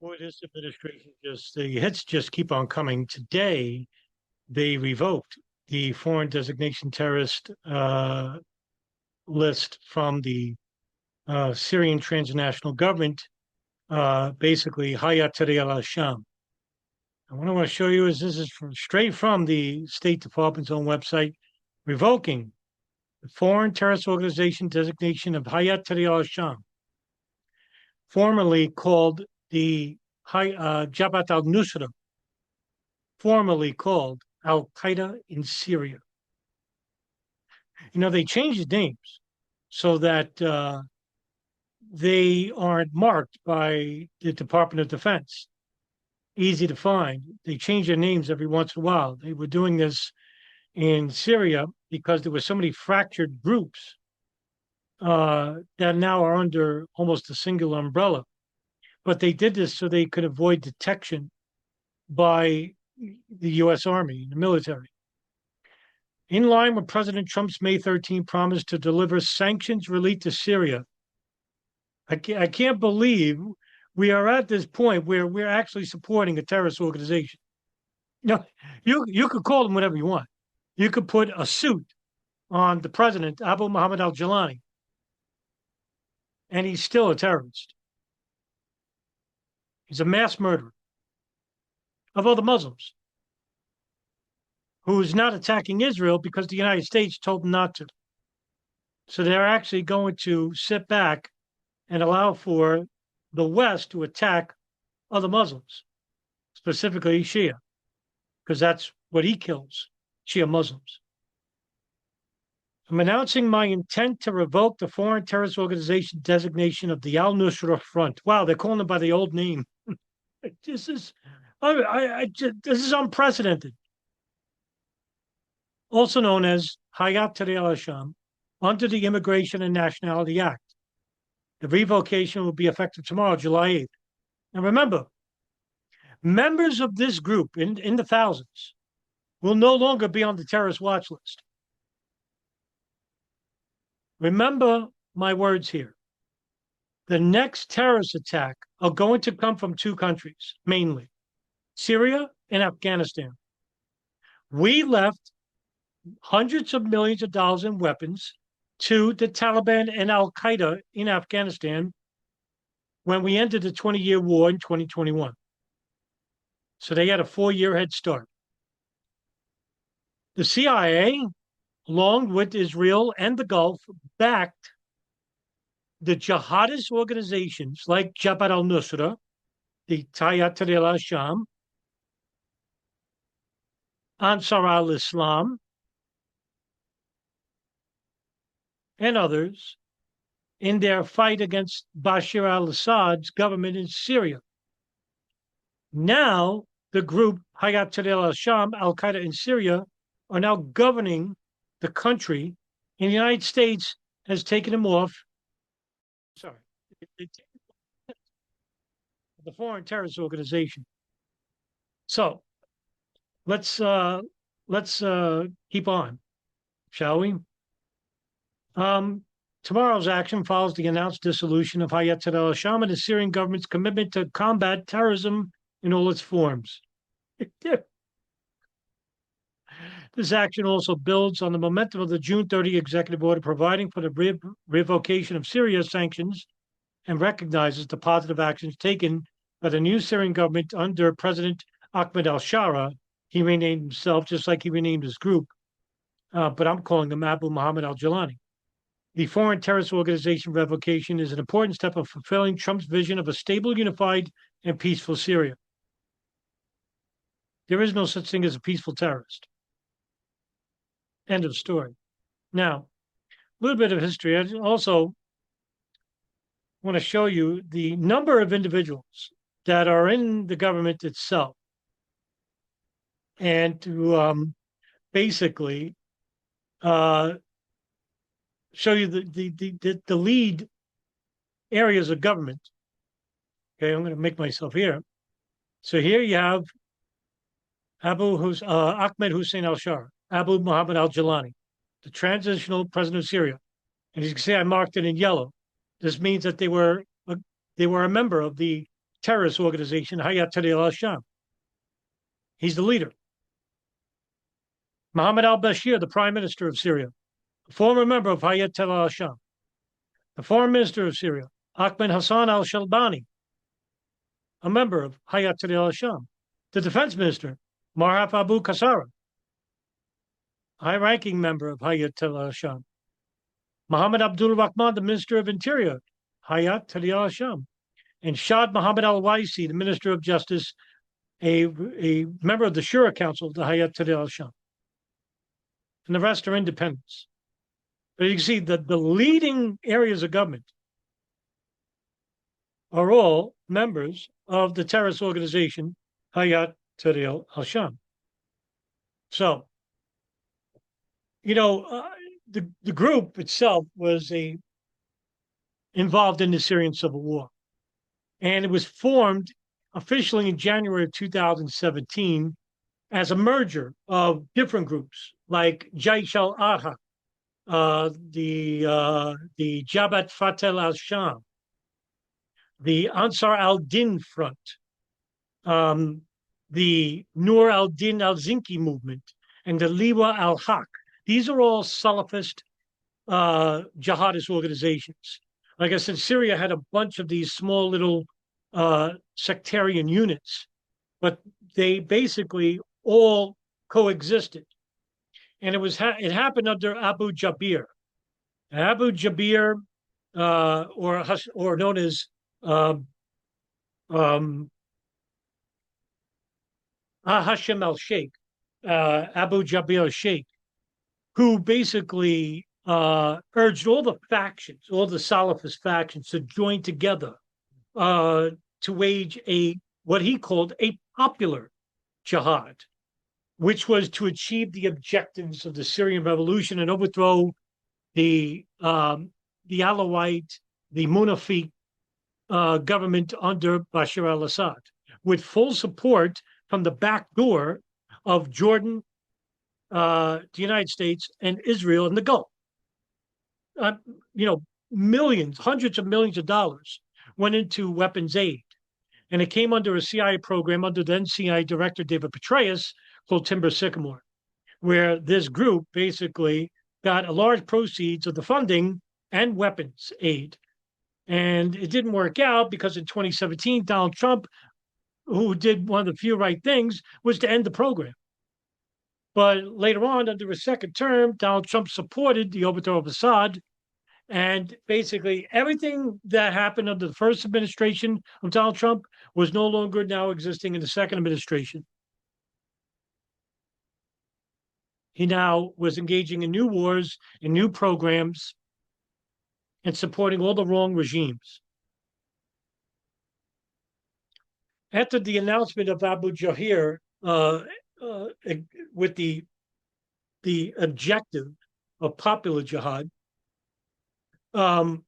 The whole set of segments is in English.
Boy, this administration the hits just keep on coming. Today, they revoked the foreign designation terrorist list from the Syrian transnational government, basically Hayat Tahrir al-Sham. And what I want to show you is this is straight from the State Department's own website, revoking the foreign terrorist organization designation of Hayat Tahrir al-Sham, formerly called the Jabhat al-Nusra, formerly called Al Qaeda in Syria. They changed names so that they aren't marked by the Department of Defense. Easy to find. They change their names every once in a while. They were doing this in Syria because there were so many fractured groups that now are under almost a single umbrella. But they did this so they could avoid detection by the U.S. Army, the military. In line with President Trump's May 13 promise to deliver sanctions relief to Syria, I can't believe we are at this point where we're actually supporting a terrorist organization. You could call them whatever you want. You could put a suit on the president, Abu Muhammad al-Jilani, and he's still a terrorist. He's a mass murderer of other Muslims who's not attacking Israel because the United States told him not to. So they're actually going to sit back and allow for the West to attack other Muslims, specifically Shia, because that's what he kills, Shia Muslims. I'm announcing my intent to revoke the foreign terrorist organization designation of the al-Nusra Front. Wow, they're calling it by the old name. This is this is unprecedented. Also known as Hayat Tahrir al-Sham, under the Immigration and Nationality Act. The revocation will be effective tomorrow, July 8th. And remember, members of this group in the thousands will no longer be on the terrorist watch list. Remember my words here. The next terrorist attack are going to come from two countries, mainly Syria and Afghanistan. We left hundreds of millions of dollars in weapons to the Taliban and Al Qaeda in Afghanistan when we ended the 20-year war in 2021. So they had a 4-year head start. The CIA, along with Israel and the Gulf, backed the jihadist organizations like Jabhat al-Nusra, the Hayat Tahrir al-Sham, Ansar al-Islam, and others in their fight against Bashar al-Assad's government in Syria. Now, the group Hayat Tahrir al-Sham, al-Qaeda in Syria, are now governing the country, and the United States has taken them off. Sorry, the foreign terrorist organization. So let's keep on, shall we? Tomorrow's action follows the announced dissolution of Hayat Tahrir al-Sham and the Syrian government's commitment to combat terrorism in all its forms. This action also builds on the momentum of the June 30 executive order providing for the revocation of Syria's sanctions and recognizes the positive actions taken by the new Syrian government under President Ahmed al-Shara. He renamed himself just like he renamed his group, but I'm calling him Abu Muhammad al-Jilani. The foreign terrorist organization revocation is an important step of fulfilling Trump's vision of a stable, unified, and peaceful Syria. There is no such thing as a peaceful terrorist. End of story. Now, a little bit of history. I also want to show you the number of individuals that are in the government itself and to basically show you the lead areas of government. Okay, I'm going to make myself here. So here you have Ahmed Hussein al-Shara, Abu Muhammad al-Jilani, the transitional president of Syria. And as you can see, I marked it in yellow. This means that they were a member of the terrorist organization, Hayat Tahrir al-Sham. He's the leader. Mohammed al-Bashir, the prime minister of Syria, a former member of Hayat Tahrir al-Sham. The foreign minister of Syria, Ahmed Hassan al-Shalbani, a member of Hayat Tahrir al-Sham. The defense minister, Marhaf Abu Kasara, high-ranking member of Hayat Tahrir al-Sham. Mohammed Abdul Rahman, the Minister of Interior, Hayat Tahrir al-Sham. And Shad Mohammed al-Waisi, the Minister of Justice, a member of the Shura Council, the Hayat Tahrir al-Sham. And the rest are independents. But you can see that the leading areas of government are all members of the terrorist organization, Hayat Tahrir al-Sham. So, the group itself was involved in the Syrian civil war. And it was formed officially in January of 2017 as a merger of different groups like Jaish al-Ahad, the Jabhat Fatah al-Sham, the Ansar al-Din Front, the Nur al-Din al-Zinki movement, and the Liwa al-Haq. These are all Salafist jihadist organizations. Like I said, Syria had a bunch of these small little sectarian units, but they basically all coexisted. And it happened under Abu Jabir. Abu Jabir, or known as Hashim al-Sheikh, Abu Jabir al-Sheikh, who basically urged all the factions, all the Salafist factions, to join together to wage what he called a popular jihad, which was to achieve the objectives of the Syrian revolution and overthrow the Alawite, the Munafiq government under Bashar al-Assad, with full support from the back door of Jordan, the United States, and Israel and the Gulf. Millions, hundreds of millions of dollars went into weapons aid. And it came under a CIA program under then CIA Director David Petraeus called Timber Sycamore, where this group basically got a large proceeds of the funding and weapons aid. And it didn't work out because in 2017, Donald Trump, who did one of the few right things, was to end the program. But later on, under his second term, Donald Trump supported the overthrow of Assad. And basically everything that happened under the first administration of Donald Trump was no longer now existing in the second administration. He now was engaging in new wars and new programs and supporting all the wrong regimes. After the announcement of Abu Jahir with the objective of popular jihad, the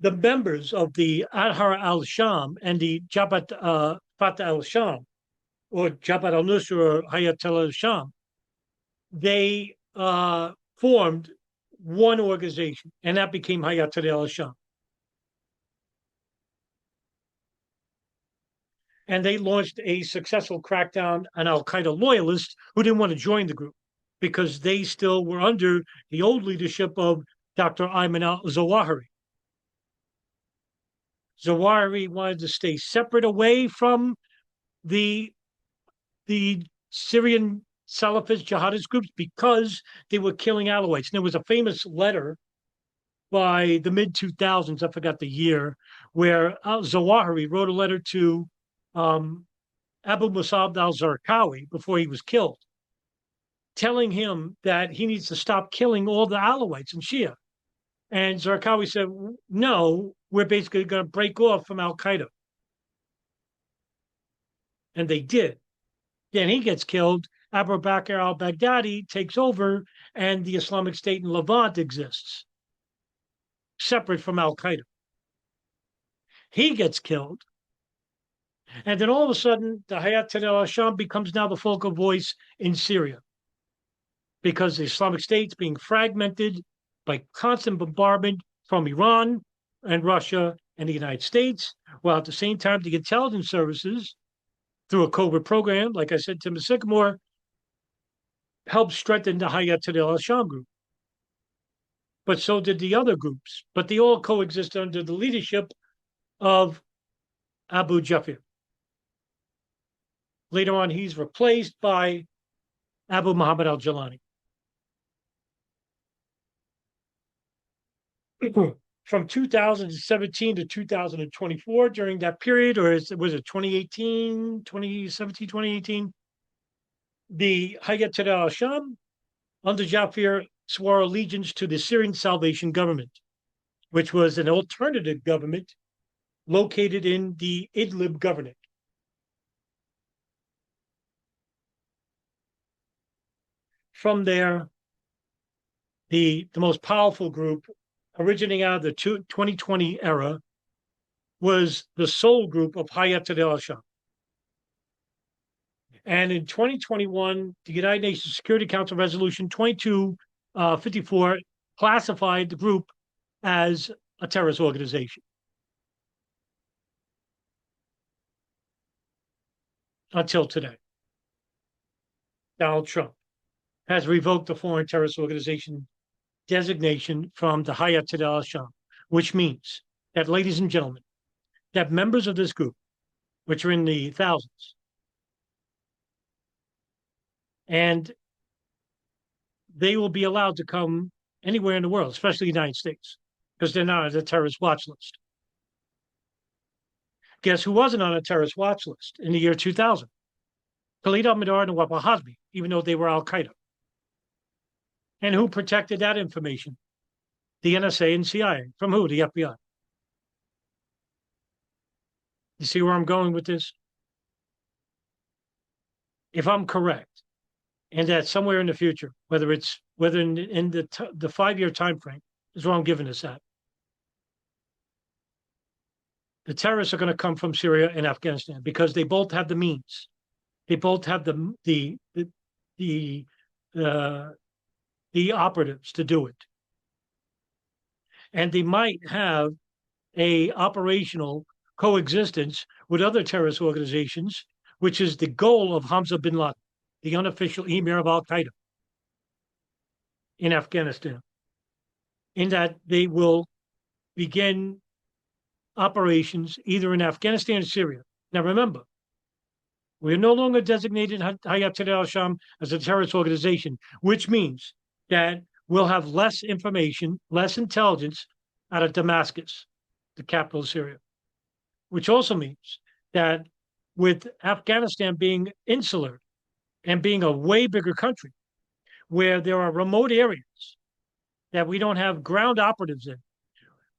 members of the Ahrar al-Sham and the Jabhat Fatah al-Sham, or Jabhat al-Nusra or Hayat Tahrir al-Sham, they formed one organization, and that became Hayat Tahrir al-Sham. And they launched a successful crackdown on al-Qaeda loyalists who didn't want to join the group because they still were under the old leadership of Dr. Ayman al-Zawahiri. Zawahiri wanted to stay separate away from the Syrian Salafist jihadist groups because they were killing Alawites. And there was a famous letter by the mid-2000s, I forgot the year, where al-Zawahiri wrote a letter to Abu Musab al-Zarqawi before he was killed, telling him that he needs to stop killing all the Alawites and Shia. And Zarqawi said, no, we're basically going to break off from al-Qaeda. And they did. Then he gets killed. Abu Bakr al-Baghdadi takes over, and the Islamic State in Levant exists, separate from al-Qaeda. He gets killed. And then all of a sudden, the Hayat Tahrir al-Sham becomes now the focal voice in Syria because the Islamic State's being fragmented by constant bombardment from Iran and Russia and the United States, while at the same time the intelligence services, through a covert program, like I said, Tim Sycamore, helped strengthen the Hayat Tahrir al-Sham group. But so did the other groups. But they all coexist under the leadership of Abu Jafar. Later on, he's replaced by Abu Muhammad al-Jalani. From 2017 to 2024, during that period, or was it 2018, 2017, 2018, the Hayat Tahrir al-Sham under Jafar swore allegiance to the Syrian Salvation Government, which was an alternative government located in the Idlib Governorate. From there, the most powerful group originating out of the 2020 era was the sole group of Hayat Tahrir al-Sham. And in 2021, the United Nations Security Council Resolution 2254 classified the group as a terrorist organization. Until today, Donald Trump has revoked the foreign terrorist organization designation from the Hayat Tahrir al-Sham, which means that, ladies and gentlemen, that members of this group, which are in the thousands, and they will be allowed to come anywhere in the world, especially the United States, because they're not on the terrorist watch list. Guess who wasn't on a terrorist watch list in the year 2000? Khalid al-Mihdhar and Nawaf al-Hazmi, even though they were al-Qaeda. And who protected that information? The NSA and CIA. From who? The FBI. You see where I'm going with this? If I'm correct, and that somewhere in the future, whether in the 5-year time frame, is what I'm giving this at, the terrorists are going to come from Syria and Afghanistan because they both have the means. They both have the operatives to do it, and they might have a operational coexistence with other terrorist organizations, which is the goal of Hamza bin Laden, the unofficial emir of al-Qaeda in Afghanistan, in that they will begin operations either in Afghanistan or Syria. Now, remember, we are no longer designated Hayat Tahrir al-Sham as a terrorist organization, which means that we'll have less information, less intelligence out of Damascus, the capital of Syria, which also means that with Afghanistan being insular and being a way bigger country, where there are remote areas that we don't have ground operatives in,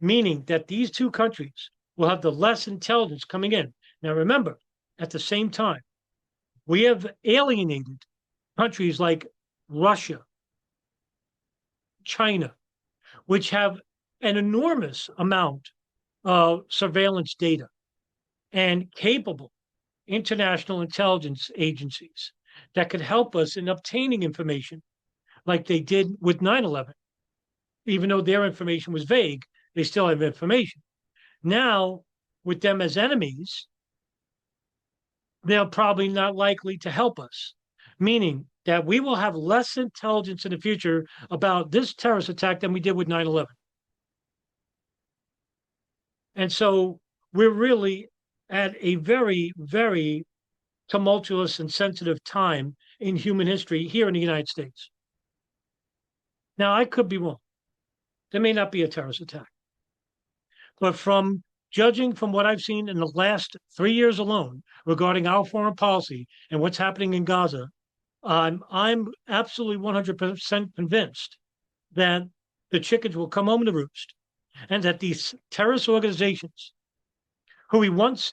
meaning that these two countries will have the less intelligence coming in. Now, remember, at the same time, we have alienated countries like Russia, China, which have an enormous amount of surveillance data and capable international intelligence agencies that could help us in obtaining information like they did with 9/11. Even though their information was vague, they still have information. Now, with them as enemies, they're probably not likely to help us, meaning that we will have less intelligence in the future about this terrorist attack than we did with 9/11. And so we're really at a very, very tumultuous and sensitive time in human history here in the United States. Now, I could be wrong. There may not be a terrorist attack. But from judging from what I've seen in the last 3 years alone regarding our foreign policy and what's happening in Gaza, I'm absolutely 100% convinced that the chickens will come home to roost, and that these terrorist organizations, who we once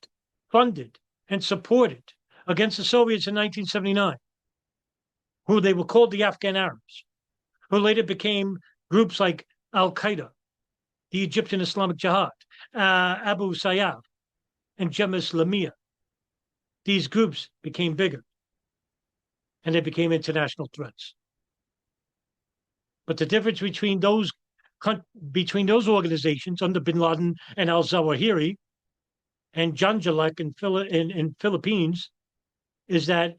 funded and supported against the Soviets in 1979, who they were called the Afghan Arabs, who later became groups like al-Qaeda, the Egyptian Islamic Jihad, Abu Sayyaf, and Jemaah Islamiyah. These groups became bigger, and they became international threats. But the difference between those between those organizations under bin Laden and al-Zawahiri and Janjalek in Philippines is that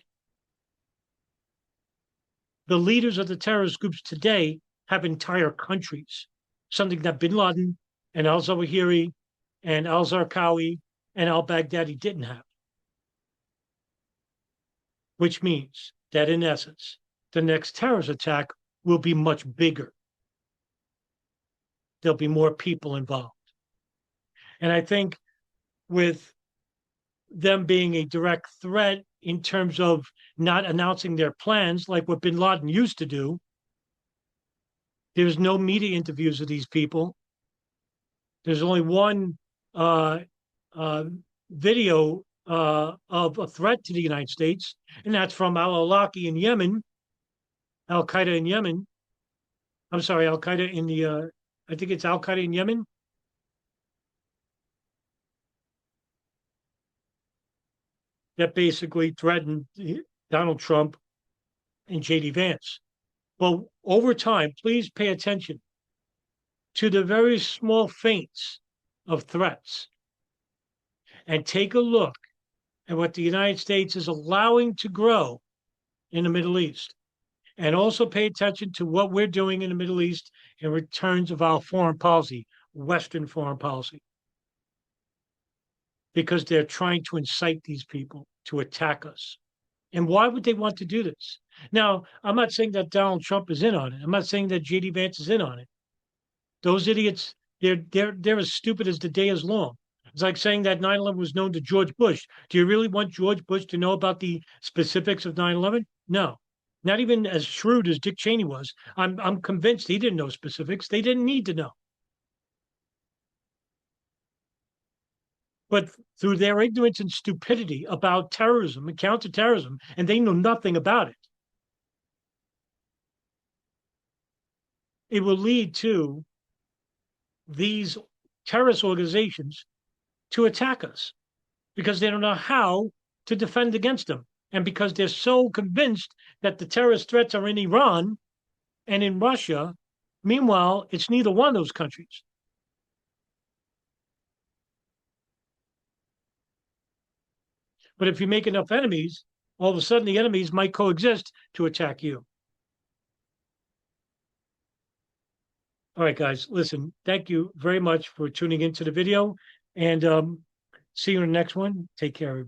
the leaders of the terrorist groups today have entire countries, something that bin Laden and al-Zawahiri and al-Zarqawi and al-Baghdadi didn't have. Which means that in essence, the next terrorist attack will be much bigger. There'll be more people involved. And I think with them being a direct threat in terms of not announcing their plans, like what bin Laden used to do, there's no media interviews of these people. There's only one video of a threat to the United States, and that's from al-Awlaki in Yemen, Al-Qaeda in Yemen. I'm sorry, Al-Qaeda in the, I think it's Al-Qaeda in Yemen. That basically threatened Donald Trump and J.D. Vance. Well, over time, please pay attention to the very small feints of threats and take a look at what the United States is allowing to grow in the Middle East. And also pay attention to what we're doing in the Middle East in returns of our foreign policy, Western foreign policy. Because they're trying to incite these people to attack us. And why would they want to do this? Now, I'm not saying that Donald Trump is in on it. I'm not saying that J.D. Vance is in on it. Those idiots, they're as stupid as the day is long. It's like saying that 9/11 was known to George Bush. Do you really want George Bush to know about the specifics of 9/11? No. Not even as shrewd as Dick Cheney was. I'm convinced he didn't know specifics. They didn't need to know. But through their ignorance and stupidity about terrorism and counterterrorism, and they know nothing about it, it will lead to these terrorist organizations to attack us because they don't know how to defend against them. And because they're so convinced that the terrorist threats are in Iran and in Russia, meanwhile, it's neither one of those countries. But if you make enough enemies, all of a sudden the enemies might coexist to attack you. All right, guys, listen, thank you very much for tuning into the video, and see you in the next one. Take care, everybody.